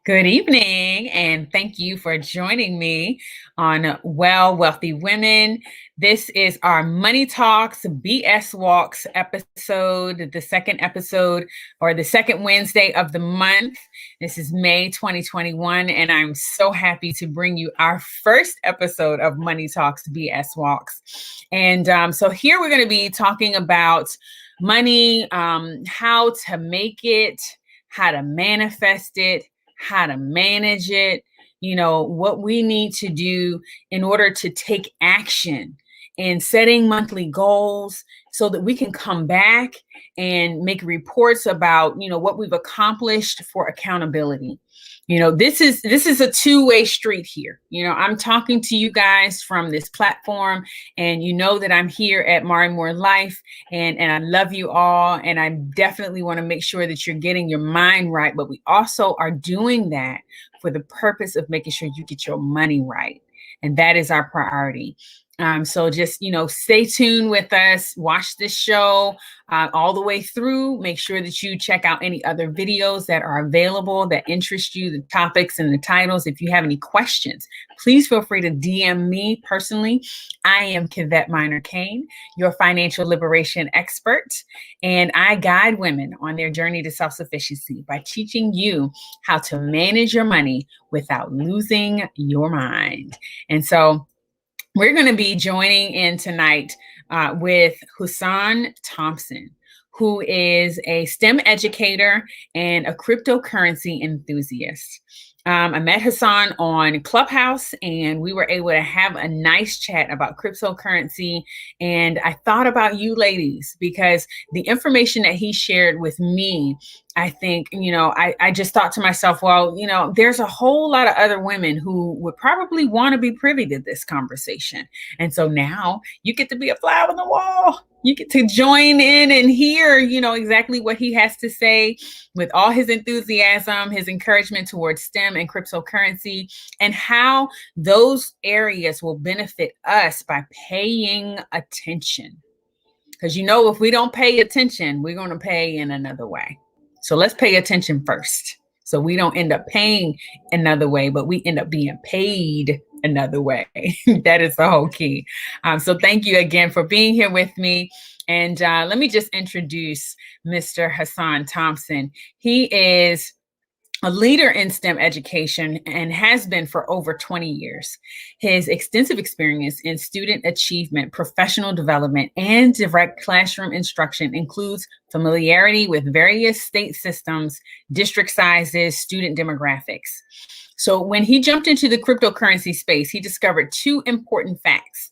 Good evening, and thank you for joining me on Wealthy Women. This is our Money Talks BS Walks episode, the second episode or the second Wednesday of the month. This is May 2021, and I'm so happy to bring you our first episode of Money Talks BS Walks. And so here we're going to be talking about money, how to make it, how to manifest it, how to manage it, what we need to do in order to take action in setting monthly goals so that we can come back and make reports about, what we've accomplished for accountability. This is a two-way street here. I'm talking to you guys from this platform, and you know that I'm here at Mari Moore Life, and I love you all, and I definitely want to make sure that you're getting your mind right, but we also are doing that for the purpose of making sure you get your money right, and that is our priority. So just, stay tuned with us, watch this show all the way through. Make sure that you check out any other videos that are available that interest you, the topics and the titles. If you have any questions, please feel free to DM me personally. I am Kivette Minor Kane, your financial liberation expert, and I guide women on their journey to self-sufficiency by teaching you how to manage your money without losing your mind. And so we're going to be joining in tonight with Husan Thompson, who is a STEM educator and a cryptocurrency enthusiast. I met Husan on Clubhouse, and we were able to have a nice chat about cryptocurrency. And I thought about you ladies because the information that he shared with me, I think, I just thought to myself, well, there's a whole lot of other women who would probably want to be privy to this conversation. And so now you get to be a fly on the wall. You get to join in and hear, exactly what he has to say with all his enthusiasm, his encouragement towards STEM and cryptocurrency, and how those areas will benefit us by paying attention. Because, if we don't pay attention, we're going to pay in another way. So let's pay attention first. So we don't end up paying another way, but we end up being paid another way. That is the whole key. So thank you again for being here with me. And let me just introduce Mr. Husan Thompson. He is a leader in STEM education and has been for over 20 years. His extensive experience in student achievement, professional development, and direct classroom instruction includes familiarity with various state systems, district sizes, student demographics. So when he jumped into the cryptocurrency space, he discovered two important facts.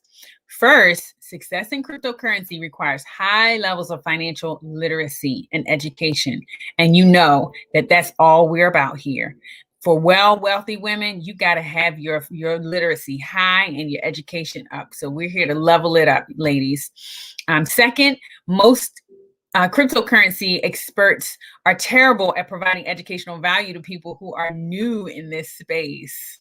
First, success in cryptocurrency requires high levels of financial literacy and education. And that's all we're about here. For wealthy women, you got to have your literacy high and your education up. So we're here to level it up, ladies. Second, most cryptocurrency experts are terrible at providing educational value to people who are new in this space.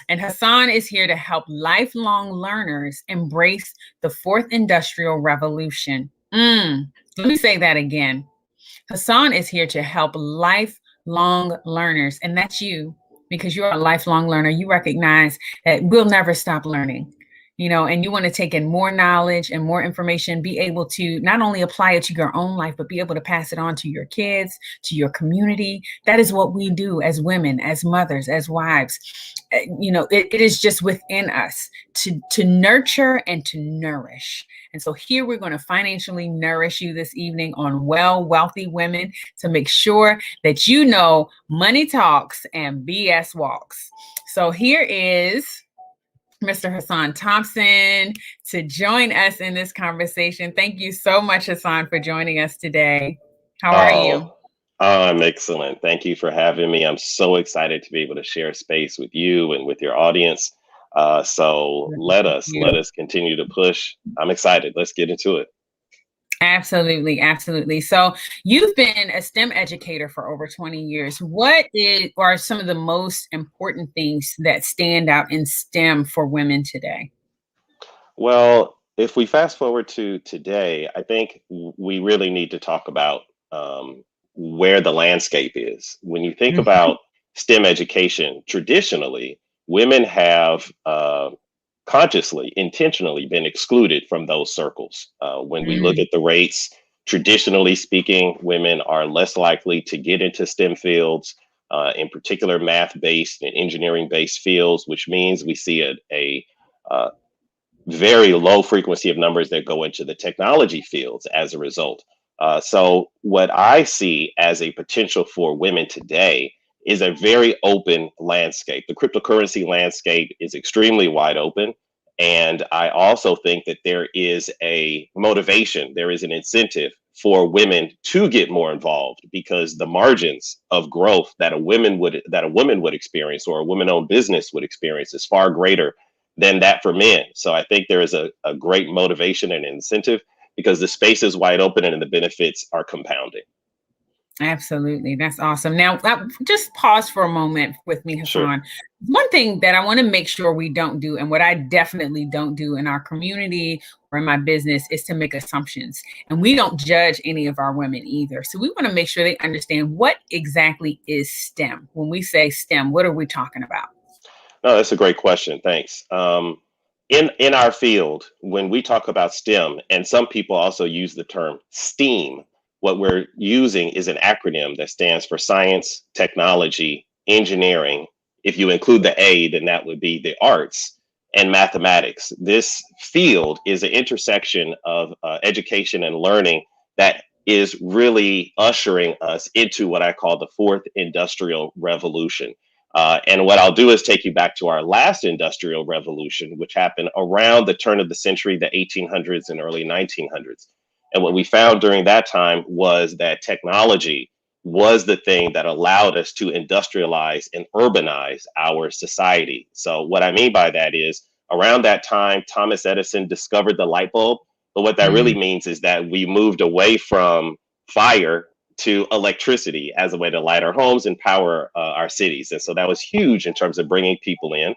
And Husan is here to help lifelong learners embrace the fourth industrial revolution. Let me say that again. Husan is here to help lifelong learners, and that's you, because you're a lifelong learner. You recognize that we'll never stop learning. And you want to take in more knowledge and more information, be able to not only apply it to your own life, but be able to pass it on to your kids, to your community. That is what we do as women, as mothers, as wives. It is just within us to nurture and to nourish. And so here we're going to financially nourish you this evening on Wealthy Women to make sure that money talks and BS walks. So here is Mr. Husan Thompson to join us in this conversation. Thank you so much, Husan, for joining us today. How are you? I'm excellent. Thank you for having me. I'm so excited to be able to share space with you and with your audience. So let us continue to push. I'm excited. Let's get into it. Absolutely. Absolutely. So you've been a STEM educator for over 20 years. What are some of the most important things that stand out in STEM for women today? Well, if we fast forward to today, I think we really need to talk about where the landscape is. When you think about STEM education, traditionally, women have consciously, intentionally been excluded from those circles. When we look Mm, at the rates, traditionally speaking, women are less likely to get into STEM fields, in particular math based and engineering based fields, which means we see a uh, very low frequency of numbers that go into the technology fields as a result. So, what I see as a potential for women today is a very open landscape. The cryptocurrency landscape is extremely wide open. And I also think that there is a motivation, there is an incentive for women to get more involved because the margins of growth that a woman would experience or a woman-owned business would experience is far greater than that for men. So I think there is a great motivation and incentive because the space is wide open and the benefits are compounding. absolutely. That's awesome. Now, just pause for a moment with me, Sure. Husan. One thing that I want to make sure we don't do, and what I definitely don't do in our community or in my business, is to make assumptions. And we don't judge any of our women either. So we want to make sure they understand what exactly is STEM. When we say STEM, what are we talking about? No, that's a great question. Thanks. In our field, when we talk about STEM, and some people also use the term STEAM, what we're using is an acronym that stands for science, technology, engineering. If you include the A, then that would be the arts and mathematics. This field is an intersection of education and learning that is really ushering us into what I call the fourth industrial revolution. And what I'll do is take you back to our last industrial revolution, which happened around the turn of the century, the 1800s and early 1900s. And what we found during that time was that technology was the thing that allowed us to industrialize and urbanize our society. So, what I mean by that is around that time, Thomas Edison discovered the light bulb. But what that really Mm, means is that we moved away from fire to electricity as a way to light our homes and power our cities. And so that was huge in terms of bringing people in.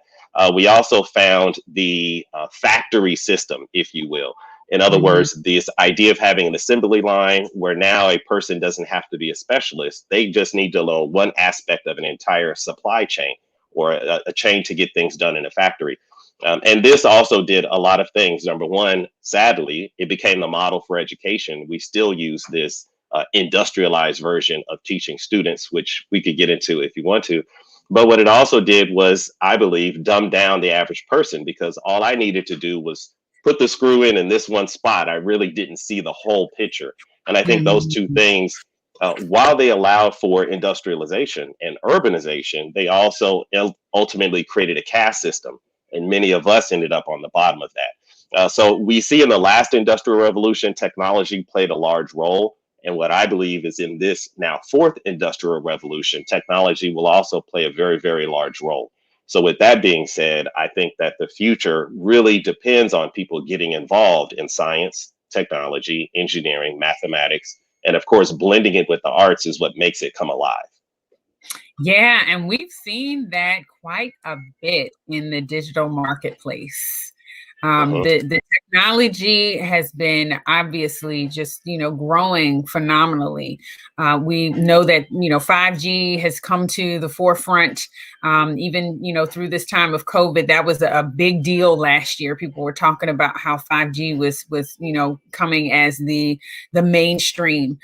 We also found the factory system, if you will. In other mhm. words, this idea of having an assembly line where now a person doesn't have to be a specialist, they just need to know one aspect of an entire supply chain or a chain to get things done in a factory. And this also did a lot of things. Number one, sadly, it became the model for education. We still use this industrialized version of teaching students, which we could get into if you want to. But what it also did was, I believe, dumb down the average person because all I needed to do was put the screw in this one spot. I really didn't see the whole picture. And I think those two Mhm. things, while they allowed for industrialization and urbanization, they also ultimately created a caste system. And many of us ended up on the bottom of that. So we see in the last industrial revolution, technology played a large role. And what I believe is in this now fourth industrial revolution, technology will also play a very, very large role. So, with that being said, I think that the future really depends on people getting involved in science, technology, engineering, mathematics, and of course, blending it with the arts is what makes it come alive. Yeah, and we've seen that quite a bit in the digital marketplace. Hmm. The technology has been obviously just growing phenomenally. We know that 5G has come to the forefront. Even through this time of COVID, that was a big deal last year. People were talking about how 5G was coming as the mainstream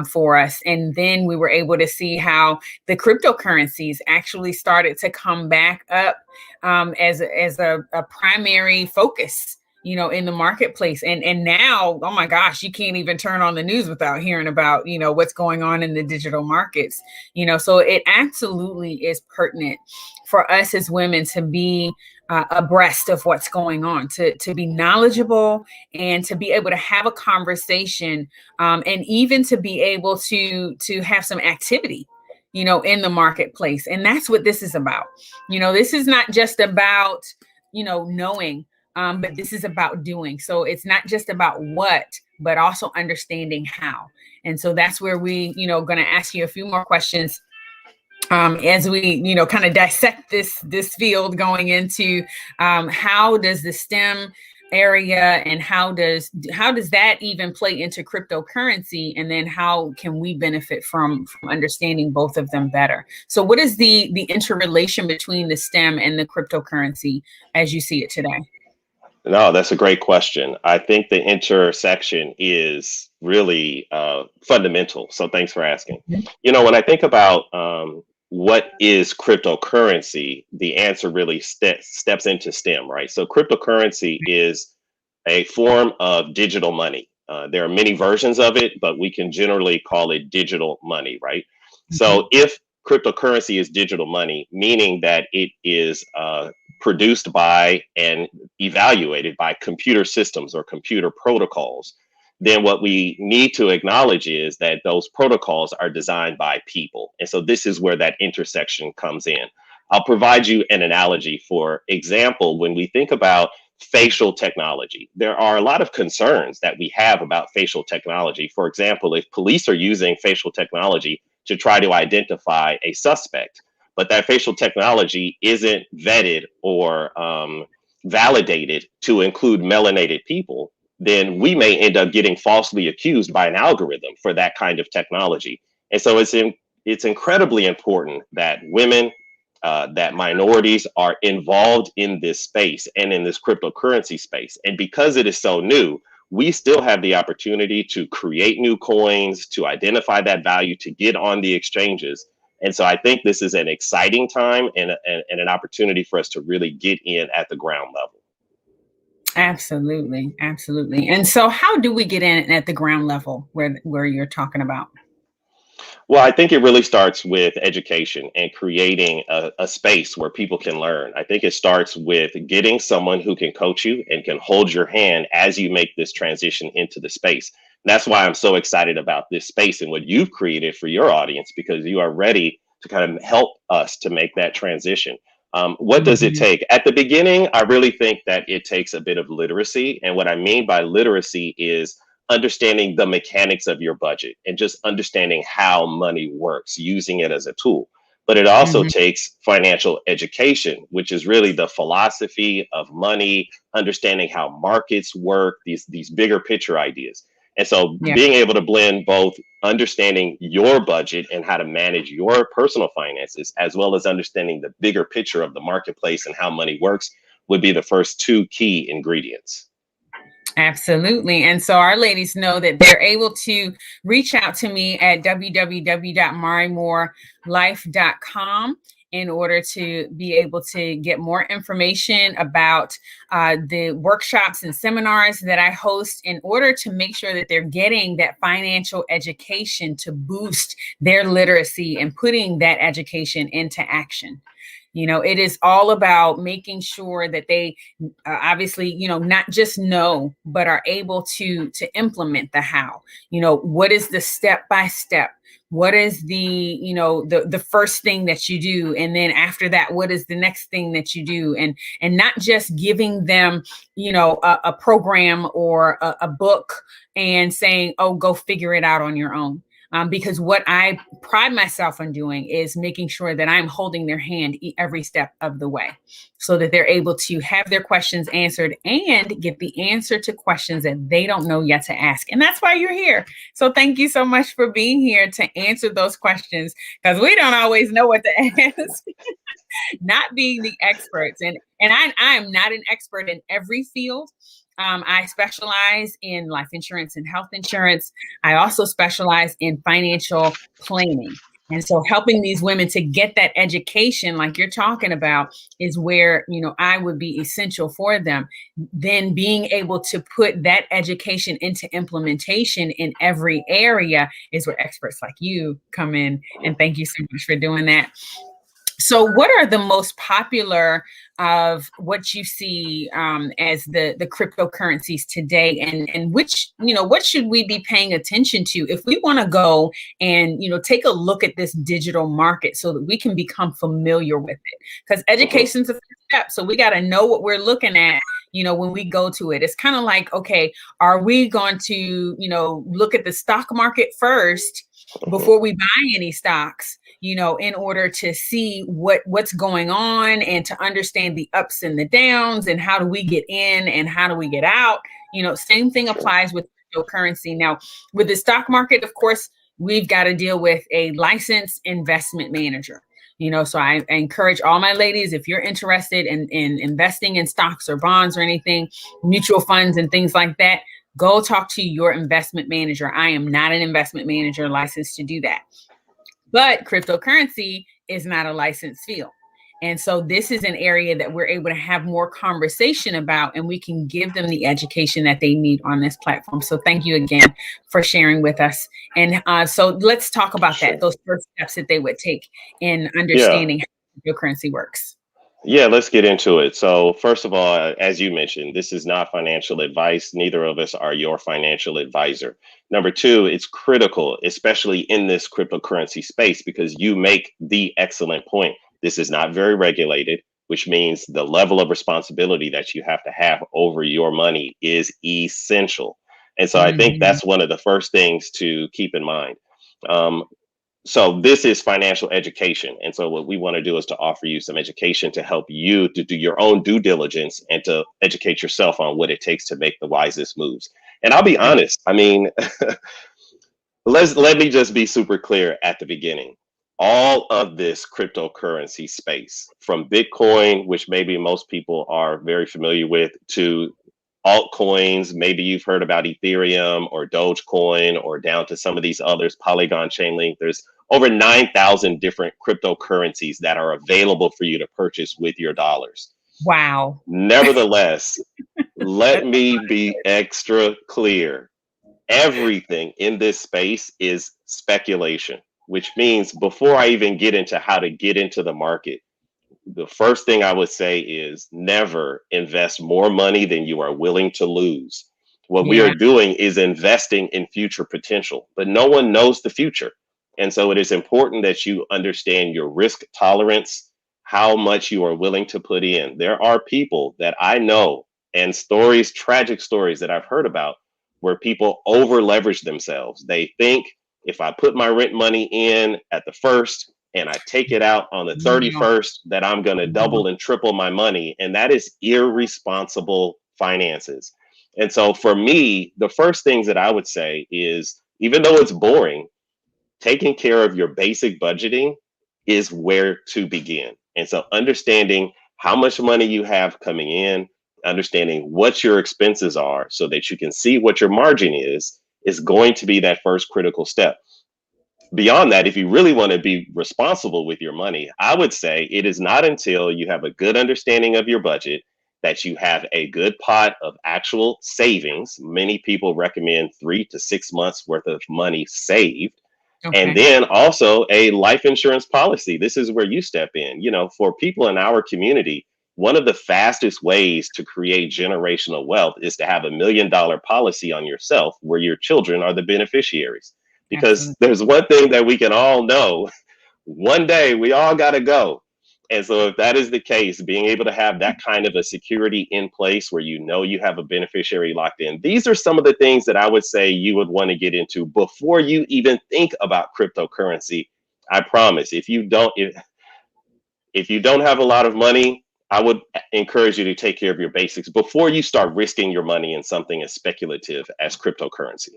for us, and then we were able to see how the cryptocurrencies actually started to come back up as a primary focus in the marketplace. And now, oh my gosh, you can't even turn on the news without hearing about what's going on in the digital markets. So it absolutely is pertinent for us as women to be abreast of what's going on, to be knowledgeable, and to be able to have a conversation, and even to be able to have some activity in the marketplace. And that's what this is about. This is not just about knowing, but this is about doing. So it's not just about what, but also understanding how. And so that's where we going to ask you a few more questions, as we kind of dissect this field, going into how does the STEM area, and how does that even play into cryptocurrency, and then how can we benefit from understanding both of them better? So what is the interrelation between the STEM and the cryptocurrency as you see it today? No, that's a great question. I think the intersection is really fundamental. So thanks for asking. You know, when I think about what is cryptocurrency, the answer really steps into STEM, right? So cryptocurrency is a form of digital money. There are many versions of it, but we can generally call it digital money, right? Mhm. So if cryptocurrency is digital money, meaning that it is produced by and evaluated by computer systems or computer protocols, then what we need to acknowledge is that those protocols are designed by people. And so this is where that intersection comes in. I'll provide you an analogy. For example, when we think about facial technology, there are a lot of concerns that we have about facial technology. For example, if police are using facial technology to try to identify a suspect, but that facial technology isn't vetted or validated to include melanated people, then we may end up getting falsely accused by an algorithm for that kind of technology. And so it's incredibly important that women, that minorities are involved in this space and in this cryptocurrency space. And because it is so new, we still have the opportunity to create new coins, to identify that value, to get on the exchanges. And so I think this is an exciting time and an opportunity for us to really get in at the ground level. Absolutely, absolutely. And so how do we get in at the ground level where you're talking about? Well, I think it really starts with education and creating a space where people can learn. I think it starts with getting someone who can coach you and can hold your hand as you make this transition into the space. And that's why I'm so excited about this space and what you've created for your audience, because you are ready to kind of help us to make that transition. What does it Mhm. take? At the beginning, I really think that it takes a bit of literacy. And what I mean by literacy is understanding the mechanics of your budget and just understanding how money works, using it as a tool. But it also Mhm. takes financial education, which is really the philosophy of money, understanding how markets work, these bigger picture ideas. And so Yeah. being able to blend both understanding your budget and how to manage your personal finances, as well as understanding the bigger picture of the marketplace and how money works, would be the first two key ingredients. Absolutely. And so our ladies know that they're able to reach out to me at www.marimoorelife.com in order to be able to get more information about the workshops and seminars that I host, in order to make sure that they're getting that financial education to boost their literacy and putting that education into action. You know, it is all about making sure that they obviously, you know, not just know, but are able to implement the how. You know, what is the step by step? What is the, you know, the first thing that you do, and then after that, what is the next thing that you do? And not just giving them, you know, a program or a book and saying, oh, go figure it out on your own. Because what I pride myself on doing is making sure that I'm holding their hand every step of the way, so that they're able to have their questions answered and get the answer to questions that they don't know yet to ask. And that's why you're here. So thank you so much for being here to answer those questions, because we don't always know what to ask. Not being the experts, and I am not an expert in every field. I specialize in life insurance and health insurance. I also specialize in financial planning. And so helping these women to get that education like you're talking about is where, you know, I would be essential for them. Then being able to put that education into implementation in every area is where experts like you come in. And thank you so much for doing that. So, what are the most popular of what you see as the cryptocurrencies today, and which, you know, what should we be paying attention to if we want to go and, you know, take a look at this digital market so that we can become familiar with it? Because Mhm. education's a first step, so we got to know what we're looking at. You know, when we go to it, it's kind of like, okay, are we going to, you know, look at the stock market first Mhm. before we buy any stocks, in order to see what's going on and to understand the ups and the downs and how do we get in and how do we get out. Same thing Sure. applies with cryptocurrency. Now, with the stock market, of course, we've got to deal with a licensed investment manager. So I encourage all my ladies, if you're interested in investing in stocks or bonds or anything, mutual funds and things like that, go talk to your investment manager. I am not an investment manager licensed to do that. But cryptocurrency is not a licensed field. And so this is an area that we're able to have more conversation about, and we can give them the education that they need on this platform. So thank you again for sharing with us. And so let's talk about that, Sure. those first steps that they would take in Yeah. understanding how cryptocurrency works. Yeah, let's get into it. So, first of all, as you mentioned, this is not financial advice. Neither of us are your financial advisor. Number two, it's critical, especially in this cryptocurrency space, because you make the excellent point. This is not very regulated, which means the level of responsibility that you have over your money is essential. And so I think Mm-hmm. that's one of the first things to keep in mind. Um, so this is financial education, and so what we want to do is to offer you some education to help you to do your own due diligence and to educate yourself on what it takes to make the wisest moves. And I'll be honest, I mean, let me just be super clear at the beginning. All of this cryptocurrency space, from Bitcoin, which maybe most people are very familiar with, to altcoins, maybe you've heard about Ethereum or Dogecoin, or down to some of these others, Polygon, Chainlink. There's over 9,000 different cryptocurrencies that are available for you to purchase with your dollars. Wow. Nevertheless, let That's me be extra clear. Everything in this space is speculation, which means before I even get into how to get into the market, the first thing I would say is never invest more money than you are willing to lose. What we yeah. are doing is investing in future potential, but no one knows the future. And so it is important that you understand your risk tolerance, how much you are willing to put in. There are people that I know, and stories, tragic stories that I've heard about, where people over leverage themselves. They think, if I put my rent money in at the first and I take it out on the No, 31st, that I'm going to no. double and triple my money. And that is irresponsible finances. And so for me, the first things that I would say is, even though it's boring, taking care of your basic budgeting is where to begin. And so understanding how much money you have coming in, understanding what your expenses are so that you can see what your margin is going to be that first critical step. Beyond that, if you really want to be responsible with your money, I would say it is not until you have a good understanding of your budget, that you have a good pot of actual savings. Many people recommend 3 to 6 months worth of money saved. And Okay. then also a life insurance policy. This is where you step in. For people in our community, one of the fastest ways to create generational wealth is to have $1 million policy on yourself where your children are the beneficiaries. Because Absolutely. there's one thing that we can all know: one day we all got to go. And so, if that is the case, being able to have that kind of a security in place where you know you have a beneficiary locked in, these are some of the things that I would say you would want to get into before you even think about cryptocurrency. I promise, if you don't have a lot of money, I would encourage you to take care of your basics before you start risking your money in something as speculative as cryptocurrency.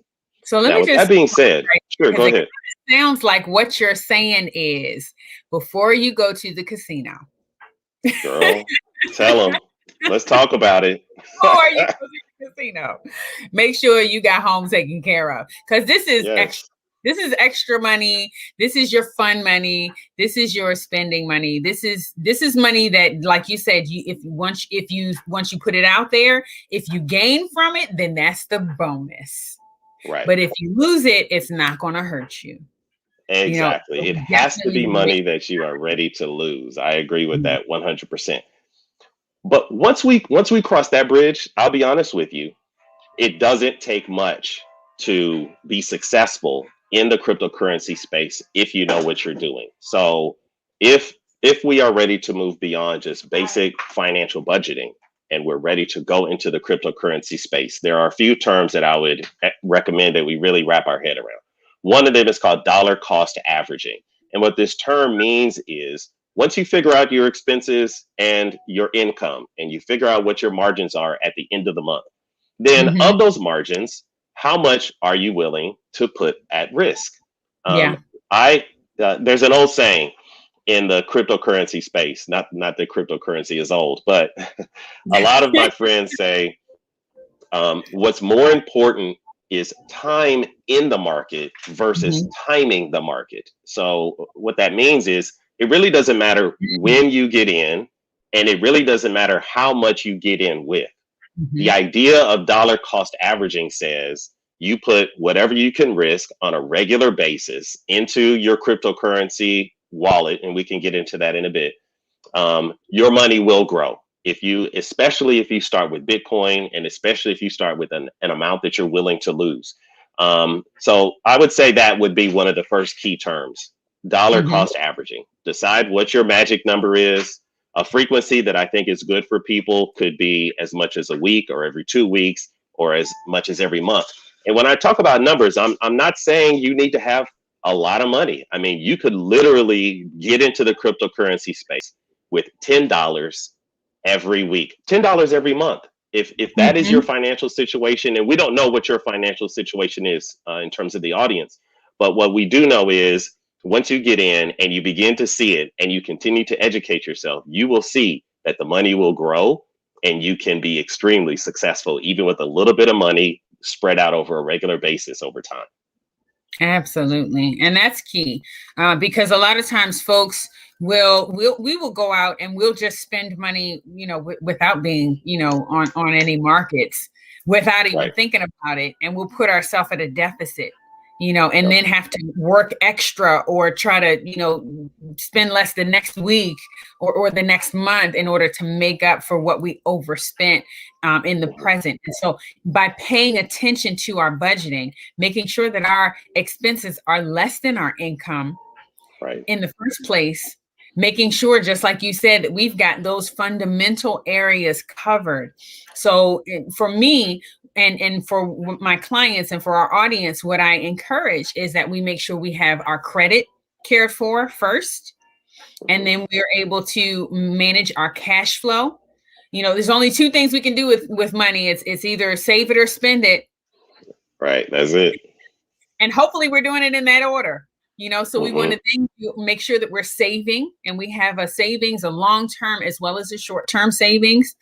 So let Now, me with that just, being said, sure, because go it ahead. sounds like what you're saying is before you go to the casino, Girl, tell them. Let's talk about it. or you go to the casino, make sure you got home taken care of. Because this is extra. Yes, This is extra money. This is your fun money. This is your spending money. This is money that, like you said, if you put it out there, if you gain from it, then that's the bonus. right. But if you lose it, it's not going to hurt you. Exactly. So It has to definitely be make money that you are ready to lose. I agree with sure. that 100%. But once we cross that bridge, I'll be honest with you, it doesn't take much to be successful in the cryptocurrency space if you know what you're doing. So if if we are ready to move beyond just basic financial budgeting and we're ready to go into the cryptocurrency space, there are a few terms that I would recommend that we really wrap our head around. One of them is called dollar cost averaging. And what this term means is once you figure out your expenses and your income, and you figure out what your margins are at the end of the month, then Mm-hmm. of those margins, how much are you willing to put at risk? Yeah. I There's an old saying in the cryptocurrency space, not that cryptocurrency is old, but a lot of my friends say what's more important is time in the market versus Mm-hmm. timing the market. So what that means is it really doesn't matter when you get in, and it really doesn't matter how much you get in with. The Mm-hmm. idea of dollar cost averaging says you put whatever you can risk on a regular basis into your cryptocurrency wallet, and we can get into that in a bit. Your money will grow especially if you start with Bitcoin, and especially if you start with an amount that you're willing to lose. So I would say that would be one of the first key terms: dollar Mm-hmm. cost averaging. Decide what your magic number is. A frequency that I think is good for people could be as much as a week, or every 2 weeks, or as much as every month. And when I talk about numbers, I'm not saying you need to have a lot of money. I mean, you could literally get into the cryptocurrency space with $10 every week, $10 every month. If that is Mm-hmm. your financial situation, and we don't know what your financial situation is in terms of the audience, but what we do know is once you get in and you begin to see it and you continue to educate yourself, you will see that the money will grow, and you can be extremely successful even with a little bit of money spread out over a regular basis over time. Absolutely. And that's key because a lot of times folks we will go out and we'll just spend money, without being, on any markets, without even Right. thinking about it. And we'll put ourselves at a deficit, and Yep. then have to work extra or try to, spend less the next week or the next month in order to make up for what we overspent in the present. And so by paying attention to our budgeting, making sure that our expenses are less than our income Right. in the first place, making sure, just like you said, that we've got those fundamental areas covered. So for me and for my clients and for our audience, what I encourage is that we make sure we have our credit cared for first, and then we're able to manage our cash flow. There's only two things we can do with money. It's either save it or spend it. Right. That's it. And hopefully we're doing it in that order. So we want Mm-hmm. to make sure that we're saving, and we have a savings, a long-term as well as a short-term savings.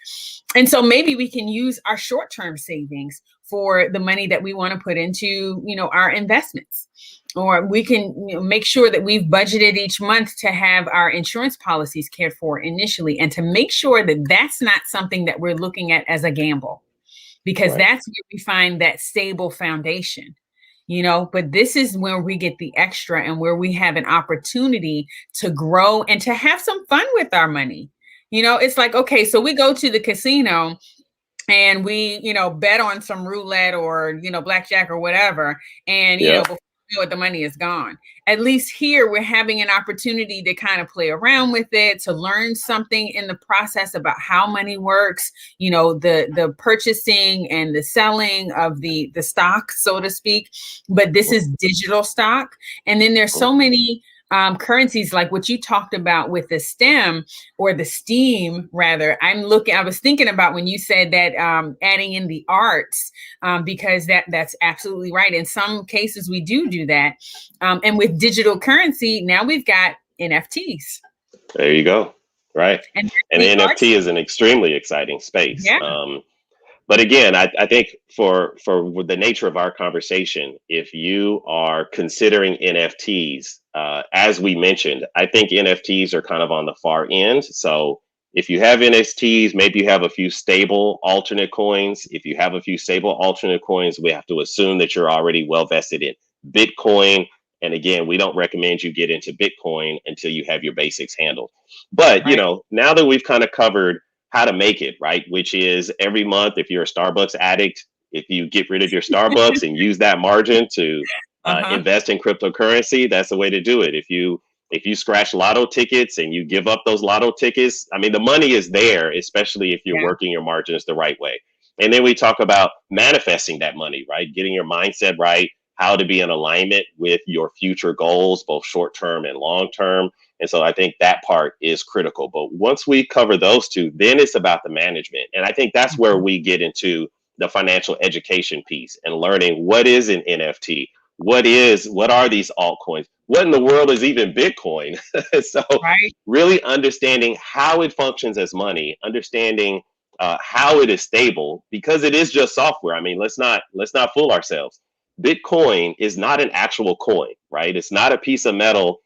And so maybe we can use our short-term savings for the money that we want to put into, our investments. Or we can make sure that we've budgeted each month to have our insurance policies cared for initially, and to make sure that that's not something that we're looking at as a gamble, because Right. that's where we find that stable foundation. But this is where we get the extra, and where we have an opportunity to grow and to have some fun with our money. It's like, okay, so we go to the casino and we, bet on some roulette or, blackjack or whatever. And, Yeah. before you know it, the money is gone. At least here we're having an opportunity to kind of play around with it, to learn something in the process about how money works, the purchasing and the selling of the stock, so to speak. But this is digital stock. And then there's so many currencies, like what you talked about with the STEM, or the STEAM rather. I was thinking about when you said that, adding in the arts, because that's absolutely right. In some cases we do that. And with digital currency, now we've got NFTs. There you go. Right. And And the arts. NFT is an extremely exciting space. Yeah. But again, I think for the nature of our conversation, if you are considering NFTs, as we mentioned, I think NFTs are kind of on the far end. So if you have NFTs, maybe you have a few stable alternate coins. If you have a few stable alternate coins, we have to assume that you're already well vested in Bitcoin. And again, we don't recommend you get into Bitcoin until you have your basics handled. But, Right. now that we've kind of covered how to make it, right? Which is every month, if you're a Starbucks addict, if you get rid of your Starbucks and use that margin to Uh-huh. invest in cryptocurrency, that's the way to do it. If you scratch lotto tickets and you give up those lotto tickets, I mean, the money is there, especially if you're Yeah. working your margins the right way. And then we talk about manifesting that money, right? Getting your mindset right, how to be in alignment with your future goals, both short term and long term. And so I think that part is critical. But once we cover those two, then it's about the management. And I think that's where we get into the financial education piece and learning what is an NFT, what are these altcoins, what in the world is even Bitcoin. So Right. really understanding how it functions as money, understanding how it is stable, because it is just software. I mean, let's not fool ourselves. Bitcoin is not an actual coin, right? It's not a piece of metal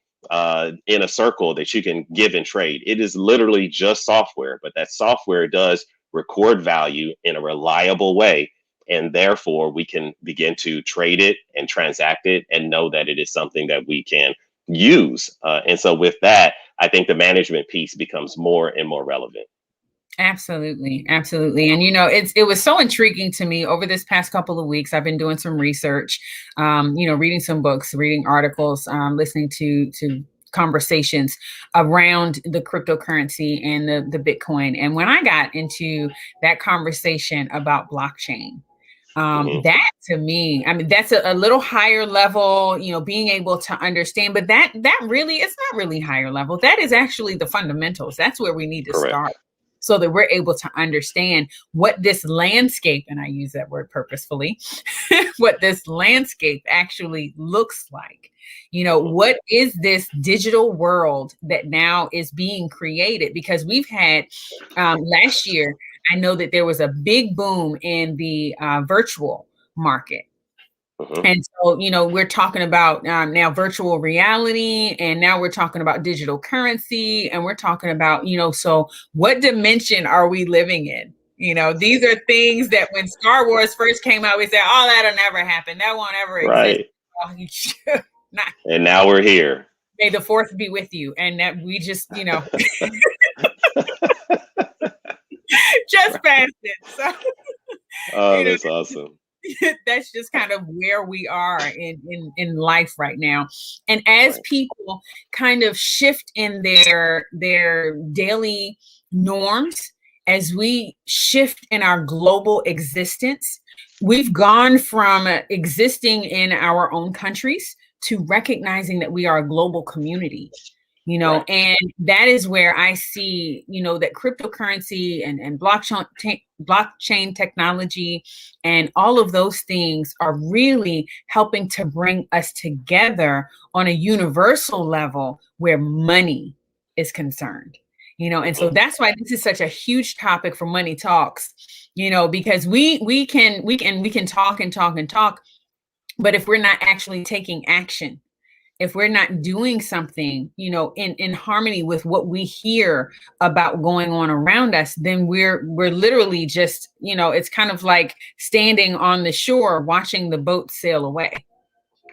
in a circle that you can give and trade. It is literally just software, but that software does record value in a reliable way. And therefore, we can begin to trade it and transact it and know that it is something that we can use. And so, with that, I think the management piece becomes more and more relevant. Absolutely, absolutely. And it was so intriguing to me over this past couple of weeks. I've been doing some research, reading some books, reading articles, listening to conversations around the cryptocurrency and the Bitcoin. And when I got into that conversation about blockchain, Hmm. that to me, I mean, that's a little higher level, being able to understand, but that really is not really higher level. That is actually the fundamentals. That's where we need to start, Correct. so that we're able to understand what this landscape, and I use that word purposefully, what this landscape actually looks like. Hmm. What is this digital world that now is being created? Because we've had last year, I know that there was a big boom in the virtual market. Hmm. And so, we're talking about now virtual reality, and now we're talking about digital currency, and we're talking about, so what dimension are we living in? These are things that when Star Wars first came out, we said, oh, that'll never happen. That won't ever exist. Right. Oh, not, And now we're here. may the fourth be with you. And that we just, just passed it. So, Oh, you know, that's awesome. that's just kind of where we are in life right now. And as Right. people kind of shift in their daily norms, as we shift in our global existence, we've gone from existing in our own countries to recognizing that we are a global community. Right. And that is where I see, that cryptocurrency and blockchain technology and all of those things are really helping to bring us together on a universal level where money is concerned. And so Hmm. that's why this is such a huge topic for Money Talks, because we can talk and talk and talk, but if we're not actually taking action, if we're not doing something, in harmony with what we hear about going on around us, then we're literally just, it's kind of like standing on the shore watching the boat sail away.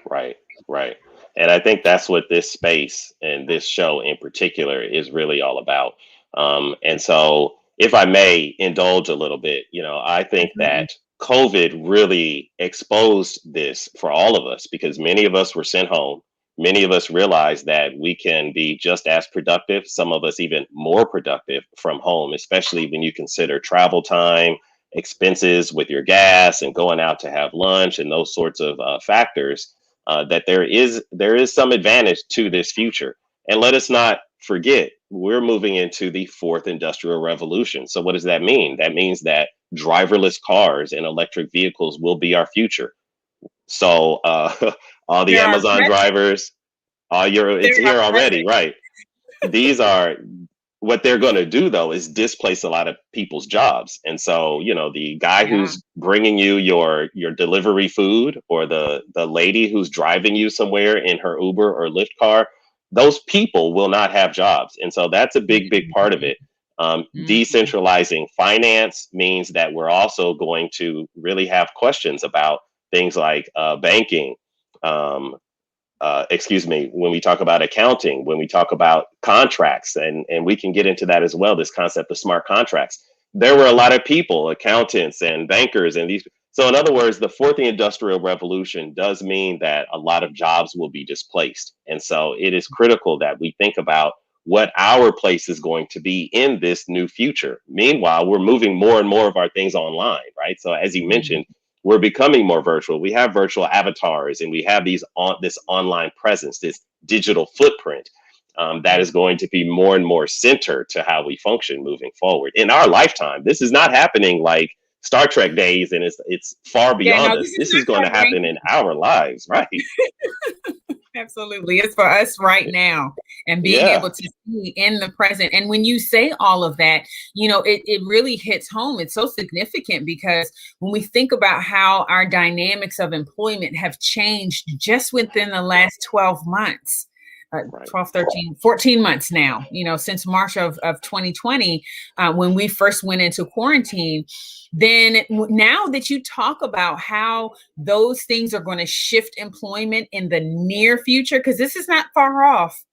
Right. Right. And I think that's what this space and this show in particular is really all about. And so, if I may indulge a little bit, I think Absolutely. that COVID really exposed this for all of us because many of us were sent home. Many of us realized that we can be just as productive, some of us even more productive from home, especially when you consider travel time, expenses with your gas, and going out to have lunch, and those sorts of factors. That there is some advantage to this future. And let us not forget, we're moving into the fourth industrial revolution. So what does that mean? That means that driverless cars and electric vehicles will be our future. So all the There are Amazon present. drivers, There it's are here already, present. right? These are what they're going to do though is displace a lot of people's jobs. And so the guy Yeah. who's bringing you your delivery food, or the lady who's driving you somewhere in her Uber or Lyft car, those people will not have jobs. And so that's a big part of it. Mhm. Decentralizing finance means that we're also going to really have questions about things like banking, um, excuse me, when we talk about accounting, when we talk about contracts, and we can get into that as well, this concept of smart contracts. There were a lot of people, accountants and bankers, and these. So, in other words, the fourth industrial revolution does mean that a lot of jobs will be displaced. And so, it is critical that we think about what our place is going to be in this new future. Meanwhile, we're moving more and more of our things online, right? So, as you Mhm. mentioned, we're becoming more virtual. We have virtual avatars, and we have this online presence, this digital footprint that is going to be more and more centered to how we function moving forward in our lifetime. This is not happening like Star Trek days, and it's far Yeah, beyond no, this us. is This is not going to that brain. happen in our lives, right? Absolutely. It's for us right now and being Yeah, able to see in the present. And when you say all of that, it really hits home. It's so significant because when we think about how our dynamics of employment have changed just within the last 12 months, right. 12, 13, 14 months now, since March of 2020, when we first went into quarantine, then now that you talk about how those things are going to shift employment in the near future, because this is not far off.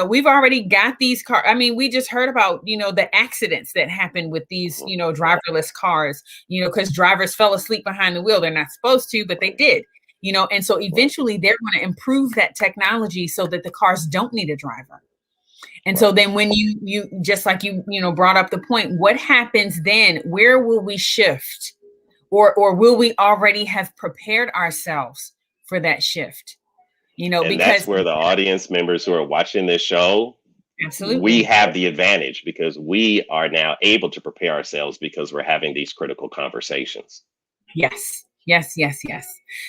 We've already got these cars. I mean, we just heard about, the accidents that happen with these, Mhm. driverless cars, because drivers fell asleep behind the wheel. They're not supposed to, but they did. And so Right, eventually they're going to improve that technology so that the cars don't need a driver. And so right. then when you just like brought up the point, what happens then? Where will we shift? Or will we already have prepared ourselves for that shift? And that's Because where the audience members who are watching this show, we absolutely. have the advantage because we are now able to prepare ourselves because we're having these critical conversations. Yes. Yes, yes, yes.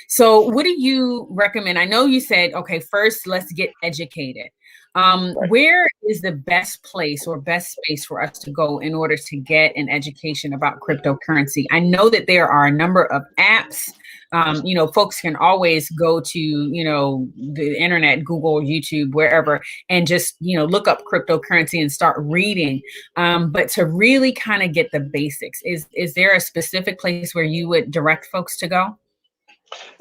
So what do you recommend? I know you said, okay, first let's get educated. Right. Where is the best place or best space for us to go in order to get an education about cryptocurrency? I know that there are a number of apps. Folks can always go to, the internet, Google, YouTube, wherever, and just, look up cryptocurrency and start reading. But to really kind of get the basics, is there a specific place where you would direct folks to go?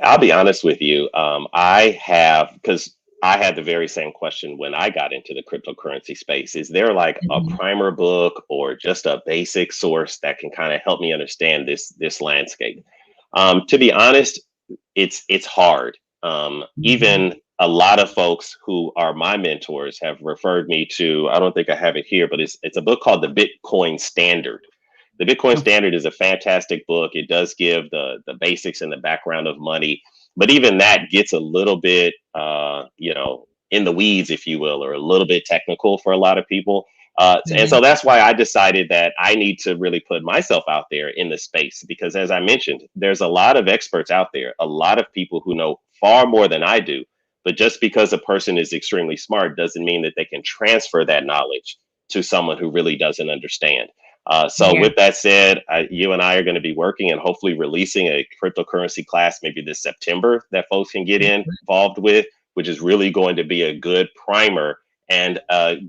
I'll be honest with you. Because I had the very same question when I got into the cryptocurrency space. Is there like a Mhm. primer book or just a basic source that can kind of help me understand this landscape? To be honest, it's hard. Mhm. Even a lot of folks who are my mentors have referred me to. I don't think I have it here, but it's a book called the Bitcoin Standard. The Bitcoin Okay. Standard is a fantastic book. It does give the basics and the background of money, but even that gets a little bit in the weeds, if you will, or a little bit technical for a lot of people. And Mhm. so that's why I decided that I need to really put myself out there in the space because, as I mentioned, there's a lot of experts out there, a lot of people who know far more than I do. But just because a person is extremely smart doesn't mean that they can transfer that knowledge to someone who really doesn't understand. So, Yeah. with that said, you and I are going to be working and hopefully releasing a cryptocurrency class maybe this September that folks can get involved with, which is really going to be a good primer and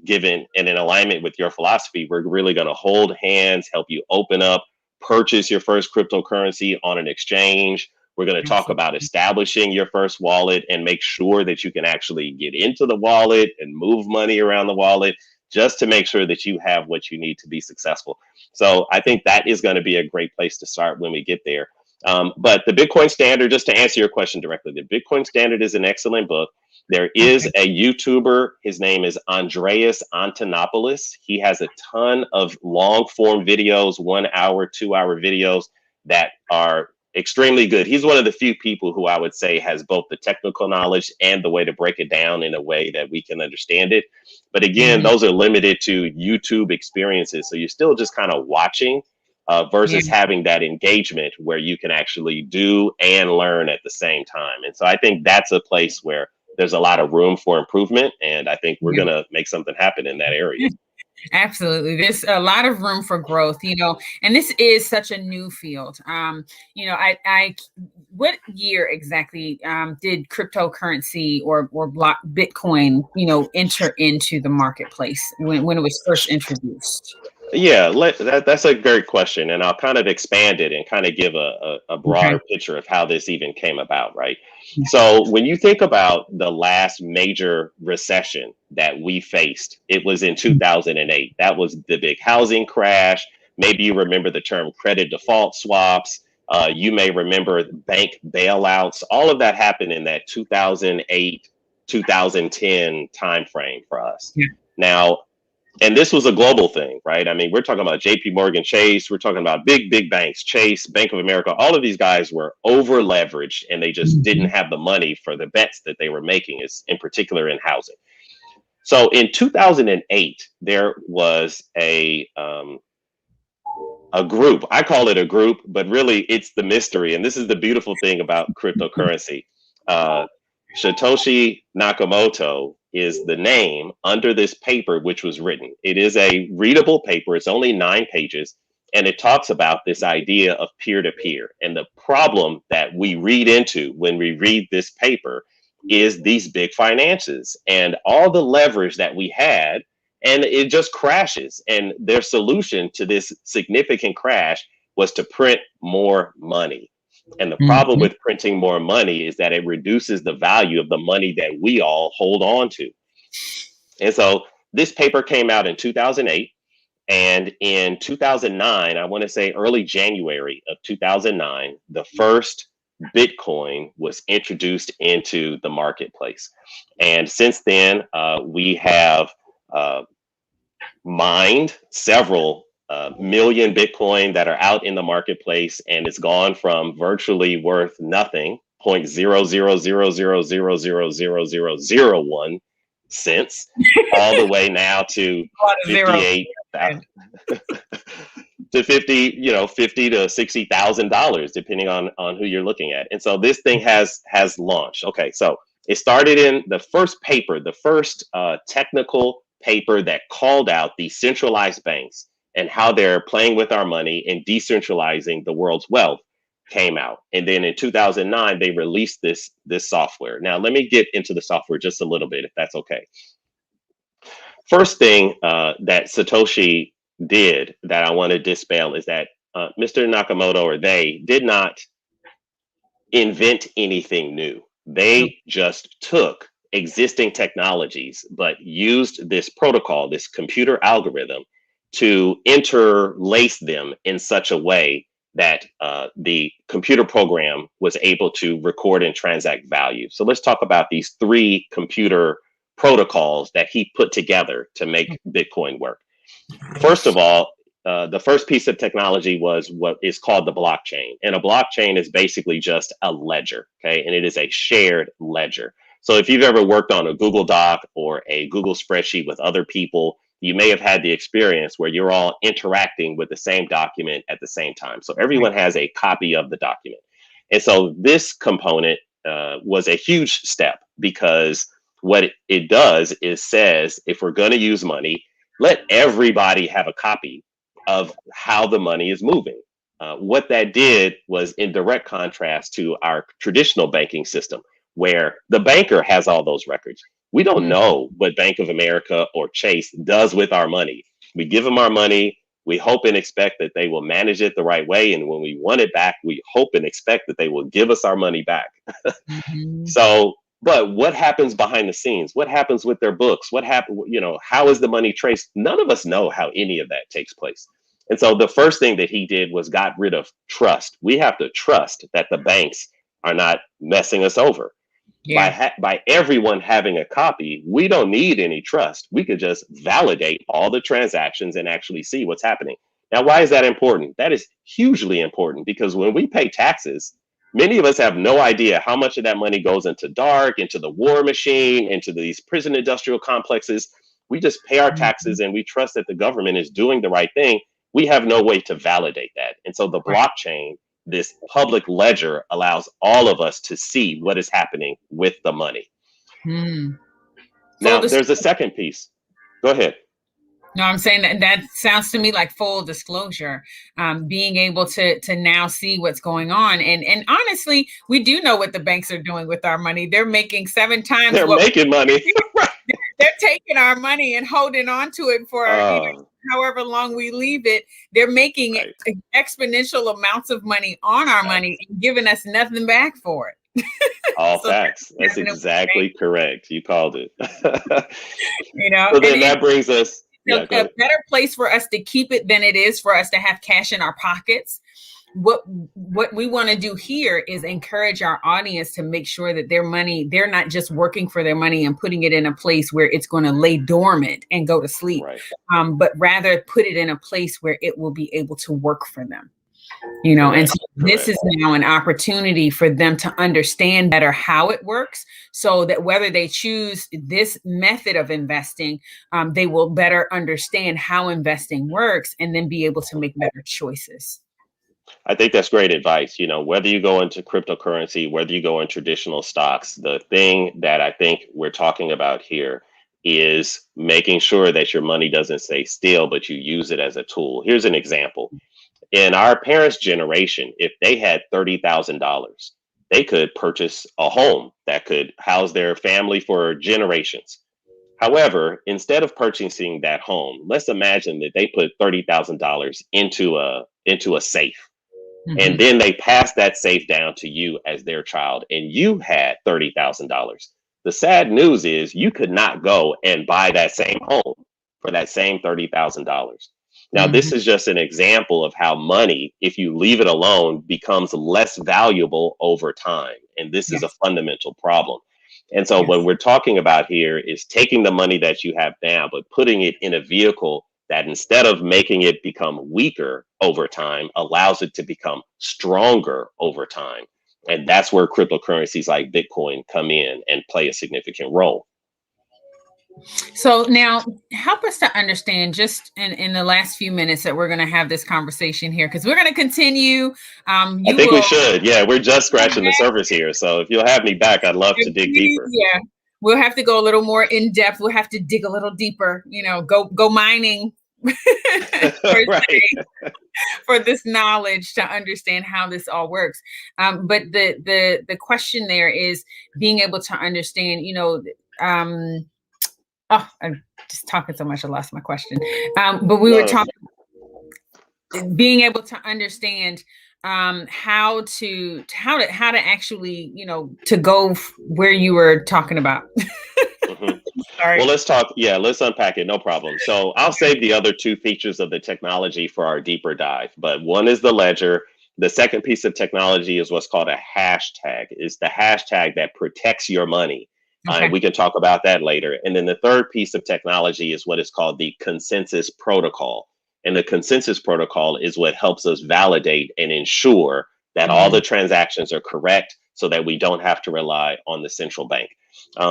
given and in alignment with your philosophy, we're really going to hold hands, help you open up, purchase your first cryptocurrency on an exchange. We're going to talk about Absolutely. establishing your first wallet and make sure that you can actually get into the wallet and move money around the wallet just to make sure that you have what you need to be successful. So I think that is going to be a great place to start when we get there. But the Bitcoin Standard, just to answer your question directly, the Bitcoin Standard is an excellent book. There is Okay. a YouTuber. His name is Andreas Antonopoulos. He has a ton of long form videos, 1 hour, 2 hour videos that are extremely good. He's one of the few people who I would say has both the technical knowledge and the way to break it down in a way that we can understand it. But again, Mhm. those are limited to YouTube experiences. So you're still just kind of watching Yeah. versus having that engagement where you can actually do and learn at the same time. And so I think that's a place where there's a lot of room for improvement. And I think we're Yeah. going to make something happen in that area. Absolutely. There's a lot of room for growth, and this is such a new field. What year exactly did cryptocurrency or block Bitcoin, enter into the marketplace when it was first introduced? Yeah, that's a great question. And I'll kind of expand it and kind of give a Okay. broader picture of how this even came about, right? So, when you think about the last major recession that we faced, it was in 2008. That was the big housing crash. Maybe you remember the term credit default swaps. You may remember bank bailouts. All of that happened in that 2008, 2010 timeframe for us. Yeah. Now, And this was a global thing, right? I mean, we're talking about JP Morgan Chase, we're talking about big banks, Chase, Bank of America. All of these guys were over leveraged and they just didn't Mhm. have the money for the bets that they were making, is in particular in housing. So in 2008, there was a group. I call it a group, but really it's the mystery. And this is the beautiful thing about cryptocurrency. Uh, Satoshi Nakamoto is the name under this paper which was written. It is a readable paper. It's only 9 pages. And it talks about this idea of peer to peer. And the problem that we read into when we read this paper is these big finances and all the leverage that we had, and it just crashes. And their solution to this significant crash was to print more money. And the problem Mhm. with printing more money is that it reduces the value of the money that we all hold on to. And so this paper came out in 2008. And in 2009, I want to say early January of 2009, the first Bitcoin was introduced into the marketplace. And since then, we have uh, mined several million Bitcoin that are out in the marketplace, and it's gone from virtually worth nothing, 0.0000000001 cents, all the way now to A lot of zeros. 58 to 50, 50 to $60,000, depending on who you're looking at. And so this thing has launched. Okay, so it started in the first paper, the first technical paper that called out the centralized banks and how they're playing with our money and decentralizing the world's wealth came out. And then in 2009, they released this software. Now, let me get into the software just a little bit, if that's okay. First thing that Satoshi did that I want to dispel is that Mr. Nakamoto, or they, did not invent anything new. Nope. They just took existing technologies, but used this protocol, this computer algorithm, to interlace them in such a way that the computer program was able to record and transact value. So let's talk about these 3 computer protocols that he put together to make Bitcoin work. First of all, the first piece of technology was what is called the blockchain. And a blockchain is basically just a ledger, okay? And it is a shared ledger. So if you've ever worked on a Google Doc or a Google spreadsheet with other people, you may have had the experience where you're all interacting with the same document at the same time. So everyone has a copy of the document. And so this component was a huge step, because what it does is says, if we're going to use money, let everybody have a copy of how the money is moving. What that did was in direct contrast to our traditional banking system, where the banker has all those records. We don't Mm. know what Bank of America or Chase does with our money. We give them our money. We hope and expect that they will manage it the right way. And when we want it back, we hope and expect that they will give us our money back. Mhm. So, but what happens behind the scenes? What happens with their books? What happened? How is the money traced? None of us know how any of that takes place. And so the first thing that he did was got rid of trust. We have to trust that the banks are not messing us over. Yeah. By everyone having a copy, we don't need any trust. We could just validate all the transactions and actually see what's happening. Now, why is that important? That is hugely important, because when we pay taxes, many of us have no idea how much of that money goes into dark, into the war machine, into these prison industrial complexes. We just pay our Mhm. taxes and we trust that the government is doing the right thing. We have no way to validate that. And so the Right. blockchain, this public ledger, allows all of us to see what is happening with the money. Mm. Full Now, dis- there's a second piece. Go ahead. No, I'm saying that sounds to me like full disclosure, being able to now see what's going on, and honestly, we do know what the banks are doing with our money. They're making 7 times They're what making money. they're taking our money and holding on to it for uh, however long we leave it. They're making right. exponential amounts of money on our money Facts. and giving us nothing back for it. All So facts. That's that's exactly correct. You called it. So and then that brings us, yeah, go a ahead. better place for us to keep it than it is for us to have cash in our pockets. what we want to do here is encourage our audience to make sure that their money, they're not just working for their money and putting it in a place where it's going to lay dormant and go to sleep, Right. But rather put it in a place where it will be able to work for them. You know, and so this is now an opportunity for them to understand better how it works, so that whether they choose this method of investing, they will better understand how investing works and then be able to make better choices. I think that's great advice. You know, whether you go into cryptocurrency, whether you go in traditional stocks, the thing that I think we're talking about here is making sure that your money doesn't stay still, but you use it as a tool. Here's an example. In our parents' generation, if they had $30,000, they could purchase a home that could house their family for generations. However, instead of purchasing that home, let's imagine that they put $30,000 into a safe, and Mm-hmm. then they pass that safe down to you as their child, and you had $30,000. The sad news is you could not go and buy that same home for that same $30,000. Now, Mm-hmm. this is just an example of how money, if you leave it alone, becomes less valuable over time. And this is a Yes. fundamental problem. And so, what Yes. we're talking about here is taking the money that you have now, but putting it in a vehicle that, instead of making it become weaker over time, allows it to become stronger over time. And that's where cryptocurrencies like Bitcoin come in and play a significant role. So now help us to understand, just in the last few minutes that we're going to have this conversation here, because we're going to continue. I You think we will. should. Yeah, we're just scratching the surface here. So if you'll have me back, I'd love to dig deeper. Yeah, we'll have to go a little more in depth. We'll have to dig a little deeper. You know, go mining per Right. se, for this knowledge to understand how this all works. But the question there is being able to understand. You know, oh, I'm just talking so much, I lost my question. But we were No, talking, being able to understand how to actually, you know, to go where you were talking about. hmm. Sorry. Well, let's talk. Yeah, let's unpack it. No problem. So I'll save the other two features of the technology for our deeper dive. But one is the ledger. The second piece of technology is what's called a hashtag. It's the hashtag that protects your money. And Okay. we can talk about that later. And then the third piece of technology is what is called the consensus protocol. And the consensus protocol is what helps us validate and ensure that all the Mm-hmm. transactions are correct, so that we don't have to rely on the central bank.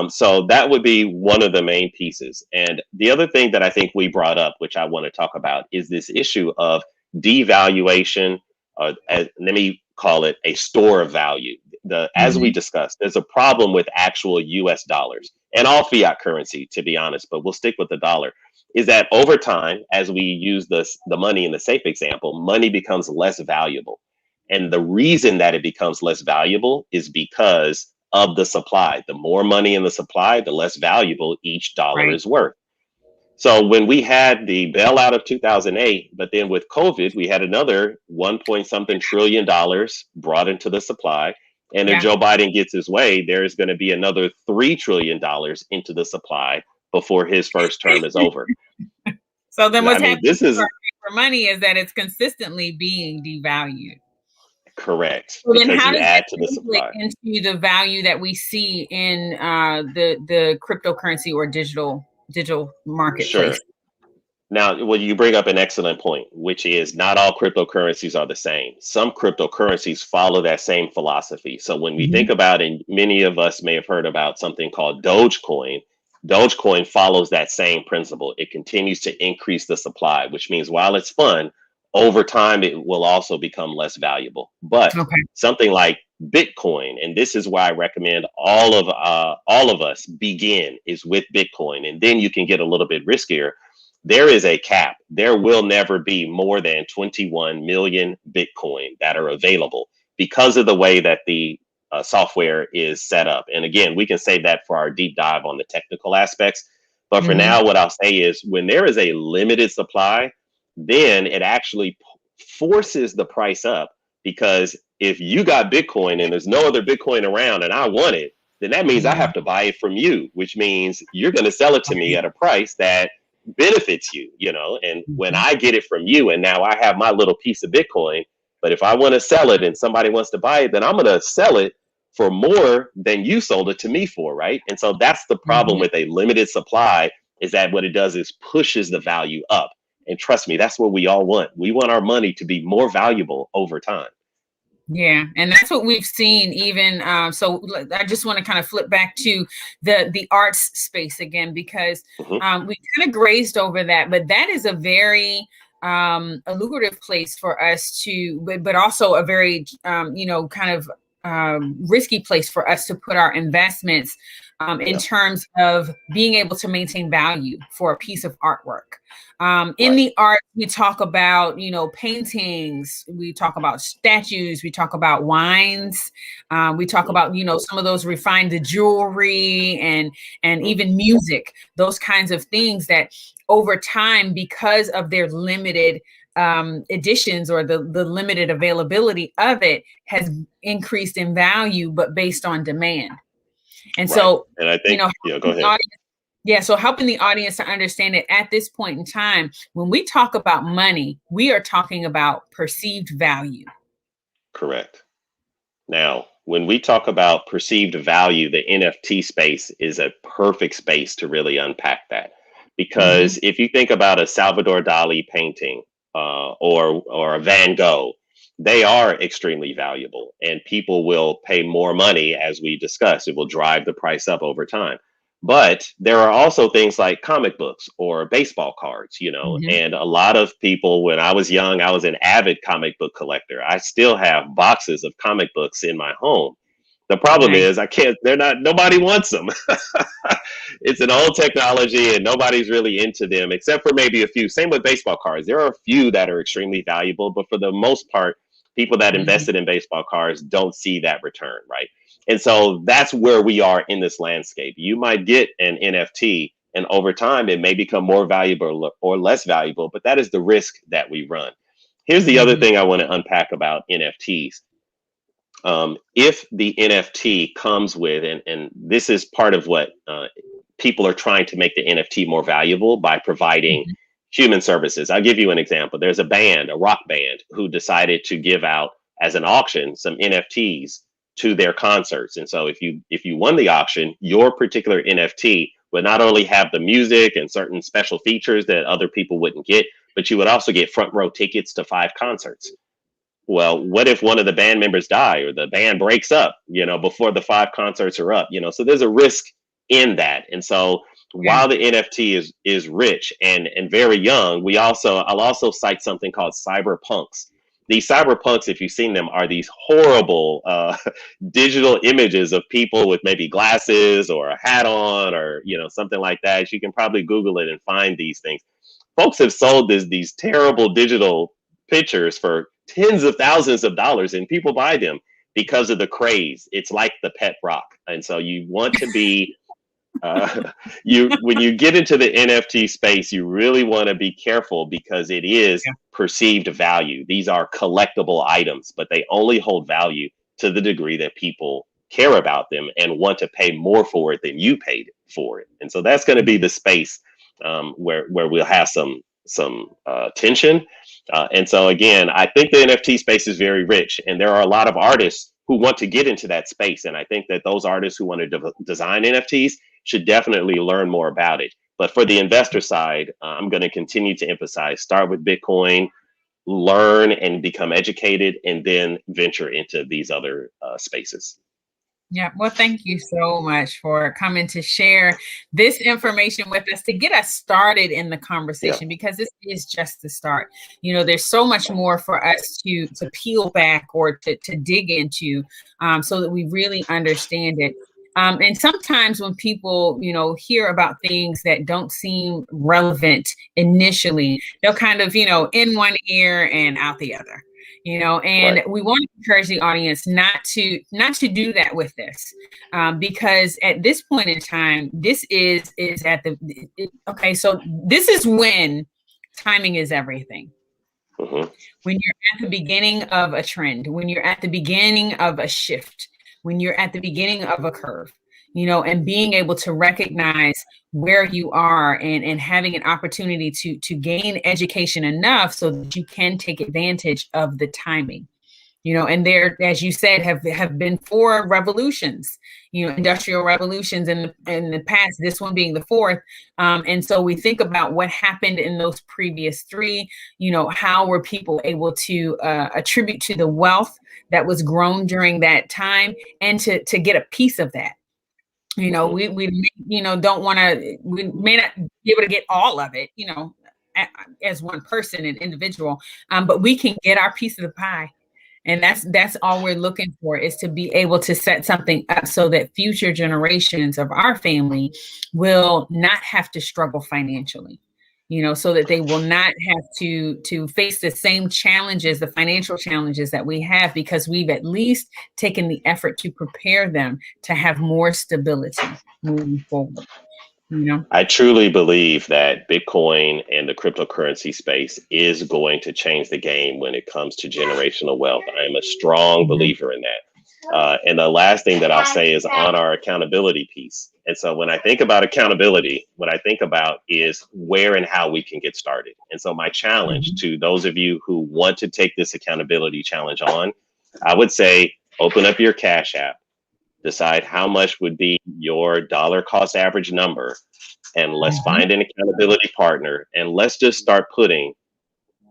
So that would be one of the main pieces. And the other thing that I think we brought up, which I want to talk about, is this issue of devaluation. Let me call it a store of value. As we Mm-hmm. discussed, there's a problem with actual U.S. dollars and all fiat currency, to be honest. But we'll stick with the dollar. Is that over time, as we use the money in the safe example, money becomes less valuable. And the reason that it becomes less valuable is because of the supply. The more money in the supply, the less valuable each dollar Right. is worth. So when we had the bailout of 2008, but then with COVID, we had another 1 point something trillion dollars brought into the supply. And if Yeah. Joe Biden gets his way, there's going to be another $3 trillion into the supply before his first term is over. So then I what's mean, happening this is for money is that it's consistently being devalued. correct So then because how you does that add to the translate supply. into the value that we see in the cryptocurrency or digital marketplace? Sure. Now, well, you bring up an excellent point, which is not all cryptocurrencies are the same. Some cryptocurrencies follow that same philosophy. So when we think Mhm. about, and many of us may have heard about something called Dogecoin, Dogecoin follows that same principle. It continues to increase the supply, which means while it's fun, over time it will also become less valuable. But Okay. something like Bitcoin, and this is why I recommend all of us begin is with Bitcoin, and then you can get a little bit riskier. There is a cap. There will never be more than 21 million Bitcoin that are available because of the way that the software is set up. And again, we can save that for our deep dive on the technical aspects. But for Hmm. now, what I'll say is when there is a limited supply, then it actually forces the price up, because if you got Bitcoin and there's no other Bitcoin around and I want it, then that means I Yeah. have to buy it from you, which means you're going to sell it to me Okay. at a price that benefits you, you know. And when Mhm. I get it from you and now I have my little piece of Bitcoin, But if I want to sell it and somebody wants to buy it, then I'm going to sell it for more than you sold it to me for, right? And so that's the problem Mhm. with a limited supply, is that what it does is pushes the value up. And trust me, that's what we all want. We want our money to be more valuable over time. Yeah, and that's what we've seen. Even I just want to kind of flip back to the arts space again, because Hmm. we kind of grazed over that, but that is a very a lucrative place for us to, but also a very kind of risky place for us to put our investments in Yeah, terms of being able to maintain value for a piece of artwork. In right. the art, we talk about, paintings, we talk about statues, we talk about wines, we talk Hmm. about, some of those refined jewelry and Hmm. even music, those kinds of things that over time, because of their limited editions or the limited availability of it, has increased in value, but based on demand. And Right. so, And I think, yeah, go ahead. yeah, so helping the audience to understand that at this point in time, when we talk about money, we are talking about perceived value. Correct. Now, when we talk about perceived value, the NFT space is a perfect space to really unpack that. Mm-hmm. Because if you think about a Salvador Dali painting, or a Van Gogh, they are extremely valuable, and people will pay more money, as we discussed. It will drive the price up over time. But there are also things like comic books or baseball cards, Mm-hmm. and a lot of people, when I was young, I was an avid comic book collector. I still have boxes of comic books in my home. The problem Nice. is I can't, they're not, nobody wants them. It's an old technology and nobody's really into them except for maybe a few. Same with baseball cards. There are a few that are extremely valuable, but for the most part, people that Mm-hmm. invested in baseball cards don't see that return, right? And so that's where we are in this landscape. You might get an NFT, and over time it may become more valuable or less valuable, but that is the risk that we run. Here's the other Mm-hmm. thing I want to unpack about NFTs. If the NFT comes with, and this is part of what people are trying to make the NFT more valuable by providing Mm-hmm. human services. I'll give you an example. There's a band, a rock band, who decided to give out as an auction some NFTs to their concerts. And so if you won the auction, your particular NFT would not only have the music and certain special features that other people wouldn't get, but you would also get front row tickets to 5 concerts. Well, what if one of the band members die or the band breaks up, before the 5 concerts are up, so there's a risk in that. And so Yeah. while the NFT is rich and very young, I'll also cite something called cyberpunks. These cyberpunks, if you've seen them, are these horrible digital images of people with maybe glasses or a hat on, or something like that. You can probably Google it and find these things. Folks have sold these terrible digital pictures for tens of thousands of dollars, and people buy them because of the craze. It's like the pet rock. And so you want to be you when you get into the NFT space, you really want to be careful because it is Yeah. perceived value. These are collectible items, but they only hold value to the degree that people care about them and want to pay more for it than you paid for it. And so that's going to be the space where we'll have some tension. And so again, I think the NFT space is very rich, and there are a lot of artists who want to get into that space. And I think that those artists who want to design NFTs should definitely learn more about it. But for the investor side, I'm going to continue to emphasize: start with Bitcoin, learn and become educated, and then venture into these other spaces. Yeah, well, thank you so much for coming to share this information with us to get us started in the Yeah. conversation, because this is just the start. There's so much more for us to peel back or to dig into, so that we really understand it. And sometimes when people, hear about things that don't seem relevant initially, they'll kind of, in one ear and out the other. And Right. we want to encourage the audience not to do that with this, because at this point in time, this is at the okay. So this is when timing is everything. Hmm. When you're at the beginning of a trend, when you're at the beginning of a shift, when you're at the beginning of a curve, and being able to recognize where you are and having an opportunity to gain education enough so that you can take advantage of the timing. And there, as you said, have been 4 revolutions, industrial revolutions in the past, this one being the 4th. And so we think about what happened in those previous 3, how were people able to attribute to the wealth that was grown during that time and to get a piece of that. We don't want to, we may not be able to get all of it, as one person, an individual, but we can get our piece of the pie. And that's all we're looking for, is to be able to set something up so that future generations of our family will not have to struggle financially, so that they will not have to face the same challenges, the financial challenges that we have, because we've at least taken the effort to prepare them to have more stability moving forward. I truly believe that Bitcoin and the cryptocurrency space is going to change the game when it comes to generational wealth. I am a strong believer in that. And the last thing that I'll say is on our accountability piece. And so when I think about accountability, what I think about is where and how we can get started. And so my challenge to those of you who want to take this accountability challenge on, I would say open up your Cash App, decide how much would be your dollar cost average number, and let's find an accountability partner, and let's just start putting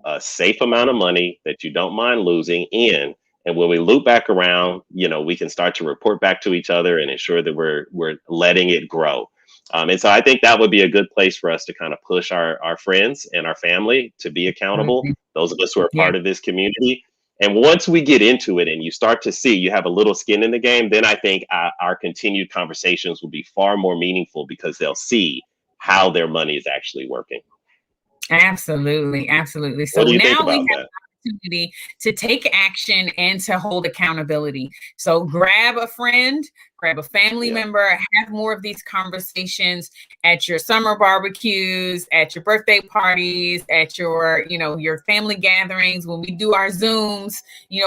a safe amount of money that you don't mind losing in. And when we loop back around, we can start to report back to each other and ensure that we're letting it grow. And so I think that would be a good place for us to kind of push our friends and our family to be accountable, those of us who are part of this community. And once we get into it and you start to see you have a little skin in the game, then I think our continued conversations will be far more meaningful, because they'll see how their money is actually working. Absolutely. Absolutely. So now we have opportunity to take action and to hold accountability. So grab a friend, grab a family member, have more of these conversations at your summer barbecues, at your birthday parties, at your, your family gatherings, when we do our Zooms,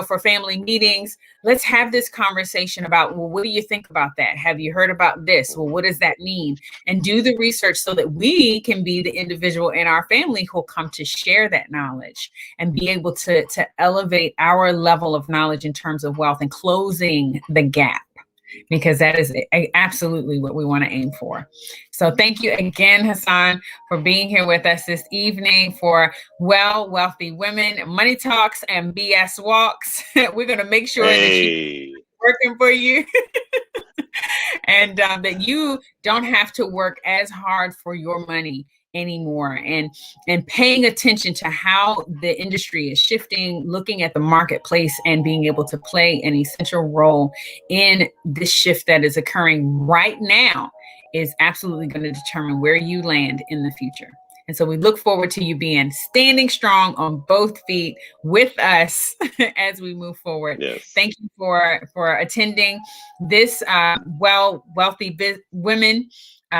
for family meetings. Let's have this conversation about, well, what do you think about that? Have you heard about this? Well, what does that mean? And do the research so that we can be the individual in our family who'll come to share that knowledge and be able to elevate our level of knowledge in terms of wealth and closing the gap, because that is absolutely what we want to aim for. So thank you again, Husan, for being here with us this evening for Wealthy Women, Money Talks and BS Walks. We're going to make sure that you're working for you and that you don't have to work as hard for your money anymore, and paying attention to how the industry is shifting, looking at the marketplace and being able to play an essential role in this shift that is occurring right now is absolutely going to determine where you land in the future. And so we look forward to you being standing strong on both feet with us as we move forward. Yes. Thank you for attending this Wealthy Women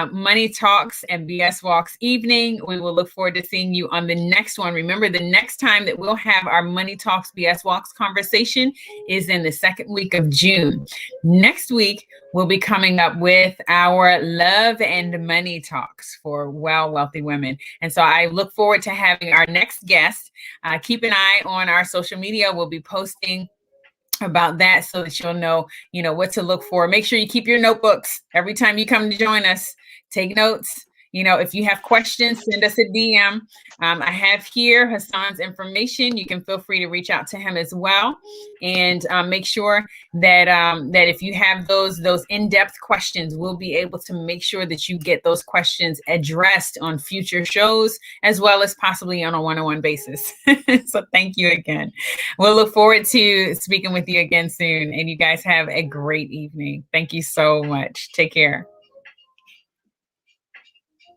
Money Talks and BS Walks evening. We will look forward to seeing you on the next one. Remember, the next time that we'll have our Money Talks BS Walks conversation is in the second week of June. Next week, we'll be coming up with our Love and Money Talks for Wealthy Women. And so I look forward to having our next guest. Keep an eye on our social media. We'll be posting about that so that you'll know, what to look for. Make sure you keep your notebooks every time you come to join us. Take notes. If you have questions, send us a DM. I have here Husan's information. You can feel free to reach out to him as well, and make sure that that if you have those in-depth questions, we'll be able to make sure that you get those questions addressed on future shows, as well as possibly on a one-on-one basis. So thank you again. We'll look forward to speaking with you again soon, and you guys have a great evening. Thank you so much. Take care.